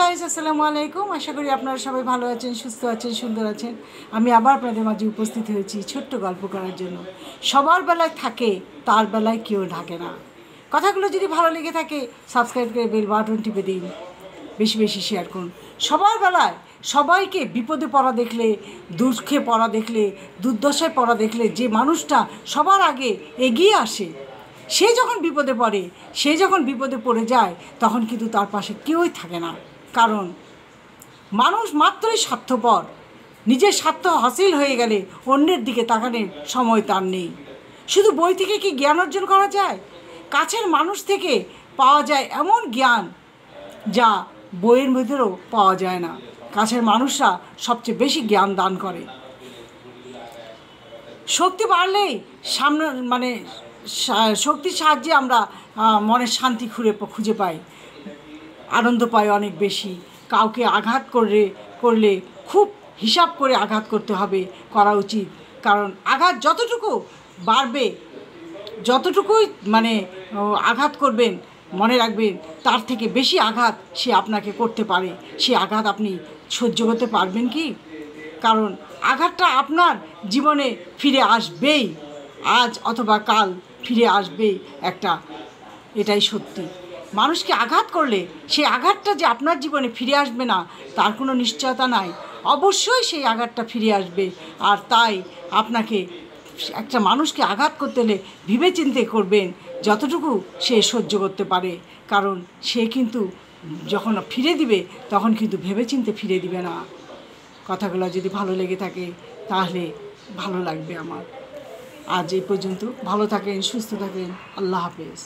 Guys, আসসালামু আলাইকুম। আশা করি আপনারা সবাই ভালো আছেন, সুস্থ আছেন, সুন্দর আছেন। আমি আবার আপনাদের মাঝে উপস্থিত হয়েছি ছোট্ট গল্প করার জন্য। সবার বেলায় থাকে, তার বেলায় কেউ থাকে না। কথাগুলো যদি ভালো লেগে থাকে সাবস্ক্রাইব করে বেল বাটন টিপে দিন, বেশি বেশি শেয়ার করুন। সবার বেলায় সবাইকে বিপদে পড়া দেখলে, দুঃখে পড়া দেখলে, দুর্দশায় পড়া দেখলে যে মানুষটা সবার আগে এগিয়ে আসে, সে যখন বিপদে পড়ে, সে যখন বিপদে পড়ে যায়, তখন কিন্তু তার পাশে কেউই থাকে না। কারণ মানুষ মাত্রই স্বার্থপর। নিজের স্বার্থ হাসিল হয়ে গেলে অন্যের দিকে তাকানোর সময় তার নেই। শুধু বই থেকে কি জ্ঞান অর্জন করা যায়? কাছের মানুষ থেকে পাওয়া যায় এমন জ্ঞান যা বইয়ের মধ্যেও পাওয়া যায় না। কাছের মানুষরা সবচেয়ে বেশি জ্ঞান দান করে। শক্তি বাড়লেই সামনে শক্তির সাহায্যে আমরা মনের শান্তি খুঁজে পাই, আনন্দ পাই অনেক বেশি। কাউকে আঘাত করলে খুব হিসাব করে আঘাত করতে হবে, করা উচিত। কারণ আঘাত যতটুকু বাড়বে, যতটুকুই আঘাত করবেন, মনে রাখবেন তার থেকে বেশি আঘাত সে আপনাকে করতে পারে। সে আঘাত আপনি সহ্য করতে পারবেন কি? কারণ আঘাতটা আপনার জীবনে ফিরে আসবেই, আজ অথবা কাল ফিরে আসবেই এটাই সত্যি। মানুষকে আঘাত করলে সেই আঘাতটা যে আপনার জীবনে ফিরে আসবে না তার কোনো নিশ্চয়তা নাই। অবশ্যই সেই আঘাতটা ফিরে আসবে। আর তাই আপনাকে একটা মানুষকে আঘাত করতে হলে ভেবেচিন্তে করবেন, যতটুকু সে সহ্য করতে পারে। কারণ সে কিন্তু যখন ফিরে দিবে তখন কিন্তু ভেবেচিন্তে ফিরে দিবে না। কথাগুলো যদি ভালো লেগে থাকে তাহলে ভালো লাগবে আমার। আজ এই পর্যন্ত। ভালো থাকেন, সুস্থ থাকেন। আল্লাহ হাফেজ।